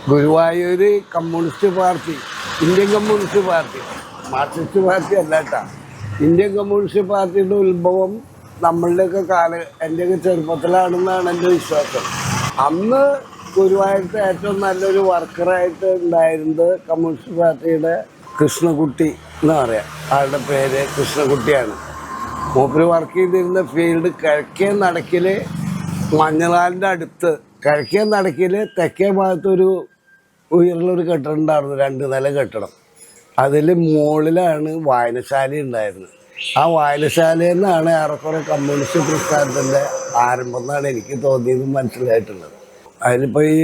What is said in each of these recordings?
Guruvayur communist party, Indian communist party, Marxist party അല്ല കേട്ടാ. Indian communist പാർട്ടിയുടെ ഉത്ഭവം നമ്മളുടെയൊക്കെ എൻ്റെയൊക്കെ ചെറുപ്പത്തിലാണെന്നാണ് എൻ്റെ വിശ്വാസം. അന്ന് ഗുരുവായൂരത്തെ ഏറ്റവും നല്ലൊരു വർക്കറായിട്ട് ഉണ്ടായിരുന്നത് കമ്മ്യൂണിസ്റ്റ് പാർട്ടിയുടെ കൃഷ്ണകുട്ടി എന്ന് പറയാം. ആളുടെ പേര് കൃഷ്ണകുട്ടിയാണ്. മൂപ്പര് വർക്ക് ചെയ്തിരുന്ന ഫീൽഡ് കിഴക്കേ നടക്കിൽ മഞ്ഞളാലിൻ്റെ അടുത്ത്, കിഴക്കേ നടക്കിൽ തെക്കേ ഭാഗത്തൊരു ഉയർന്നൊരു കെട്ടിടം ഉണ്ടായിരുന്നു, 2 നില കെട്ടിടം. അതിൽ മുകളിലാണ് വായനശാല ഉണ്ടായിരുന്നത്. ആ വായനശാലയിൽ നിന്നാണ് ഏറെക്കുറെ കമ്മ്യൂണിസ്റ്റ് പ്രസ്ഥാനത്തിൻ്റെ ആരംഭം എന്നാണ് എനിക്ക് തോന്നിയതും മനസ്സിലായിട്ടുള്ളത്. അതിലിപ്പോൾ ഈ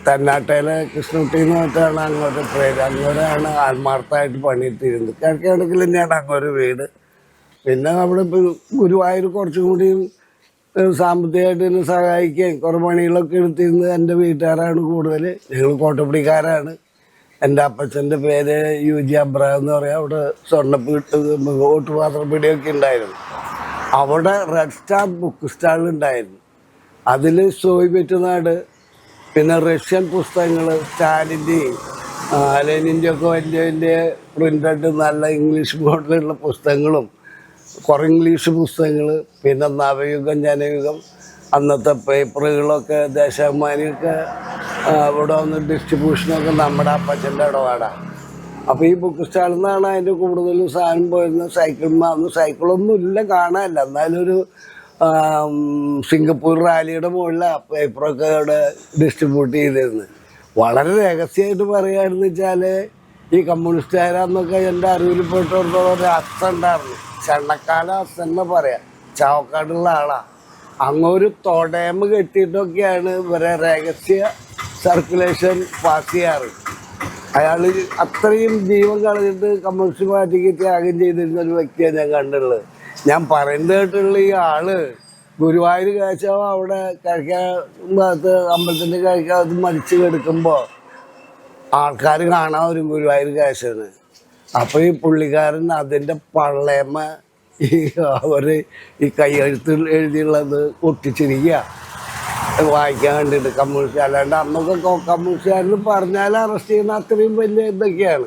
തന്നാട്ടയിലെ കൃഷ്ണകുട്ടി എന്ന് പറഞ്ഞിട്ടാണ് അങ്ങോട്ട് പേര്. അങ്ങോട്ടാണ് ആത്മാർത്ഥമായിട്ട് പണിയെടുത്തിരുന്നത്. കിഴക്കേടക്കിൽ തന്നെയാണ് അങ്ങോട്ട് വീട്. പിന്നെ അവിടെ ഇപ്പോൾ ഗുരുവായൂർ കുറച്ചും കൂടി സാമ്പത്തികമായിട്ട് എന്നെ സഹായിക്കുകയും കുറേ പണികളൊക്കെ എടുത്തിരുന്നത് എൻ്റെ വീട്ടുകാരാണ് കൂടുതൽ. ഞങ്ങൾ കോട്ടപ്പടിക്കാരാണ്. എൻ്റെ അപ്പച്ചൻ്റെ പേര് UG അബ്രഹാം എന്ന് പറയാം. അവിടെ സ്വർണ്ണപ്പീട്ട് ഓട്ടുപാത്രപ്പീടിയൊക്കെ ഉണ്ടായിരുന്നു. അവിടെ റെഡ് സ്റ്റാർ ബുക്ക് സ്റ്റാളുണ്ടായിരുന്നു. അതിൽ സോവിയറ്റ് നാട്, പിന്നെ റഷ്യൻ പുസ്തകങ്ങൾ, സ്റ്റാലിൻ്റെയും ലെനിൻ്റെ ഒക്കെ വലിയ വലിയ പ്രിൻ്റഡ് നല്ല ഇംഗ്ലീഷ് മോഡലുള്ള പുസ്തകങ്ങളും കുറേ ഇംഗ്ലീഷ് പുസ്തകങ്ങൾ, പിന്നെ നവയുഗം, ജനയുഗം, അന്നത്തെ പേപ്പറുകളൊക്കെ ദേശാഭിമാനിയൊക്കെ ഇവിടെ വന്ന് ഡിസ്ട്രിബ്യൂഷനൊക്കെ നമ്മുടെ അപ്പച്ചൻ്റെ ഇടപാടാണ്. അപ്പോൾ ഈ ബുക്ക് സ്റ്റാളിൽ നിന്നാണ് അതിൻ്റെ കൂടുതലും സാധനം പോയിരുന്നത്. അന്ന് സൈക്കിളൊന്നും ഇല്ല, കാണാനില്ല. എന്നാലും ഒരു സിംഗപ്പൂർ റാലിയുടെ മുകളിലാണ് പേപ്പറൊക്കെ അവിടെ ഡിസ്ട്രിബ്യൂട്ട് ചെയ്തിരുന്നത്. വളരെ രഹസ്യമായിട്ട് പറയുകയാണെന്ന് വെച്ചാൽ ഈ കമ്മ്യൂണിസ്റ്റുകാരാന്നൊക്കെ എൻ്റെ അറിവിൽപ്പെട്ടിടത്തോളം ഒരു അസ്ഥ ഉണ്ടായിരുന്നു. ചെണ്ണക്കാല അസ്ഥ എന്ന് പറയാം. ചാവക്കാടുള്ള ആളാണ്. അങ്ങൊരു തൊടയമ് കെട്ടിയിട്ടൊക്കെയാണ് ഇവരെ രഹസ്യ സർക്കുലേഷൻ പാസ് ചെയ്യാറ്. അയാൾ അത്രയും ജീവൻ കളഞ്ഞിട്ട് കമ്മ്യൂണിസ്റ്റ് പാർട്ടിക്ക് ത്യാഗം ചെയ്തിരുന്ന ഒരു വ്യക്തിയാണ് ഞാൻ കണ്ടുള്ളത്. ഞാൻ പറയുന്നത് കേട്ടുള്ള ഈ ആള് ഗുരുവായൂർ കാഴ്ചാവ് അവിടെ കഴിക്കാൻ ഭാഗത്ത് അമ്പലത്തിൻ്റെ കഴിക്കാത്ത മരിച്ചു കിടക്കുമ്പോൾ ആൾക്കാർ കാണാൻ വരും ഗുരുവായൂർ കാഴ്ചന്. അപ്പോൾ ഈ പുള്ളിക്കാരൻ അതിൻ്റെ പള്ളയമ്മ അവർ ഈ കൈയെഴുത്ത് എഴുതിയുള്ളത് ഒട്ടിച്ചിരിക്കുക വായിക്കാൻ വേണ്ടിയിട്ട് കമ്മ്യൂണിസ്റ്റ്. അല്ലാണ്ട് അന്നൊക്കെ കമ്മ്യൂണിസ്റ്റുകാരെന്ന് പറഞ്ഞാൽ അറസ്റ്റ് ചെയ്യുന്ന അത്രയും വലിയ ഇതൊക്കെയാണ്.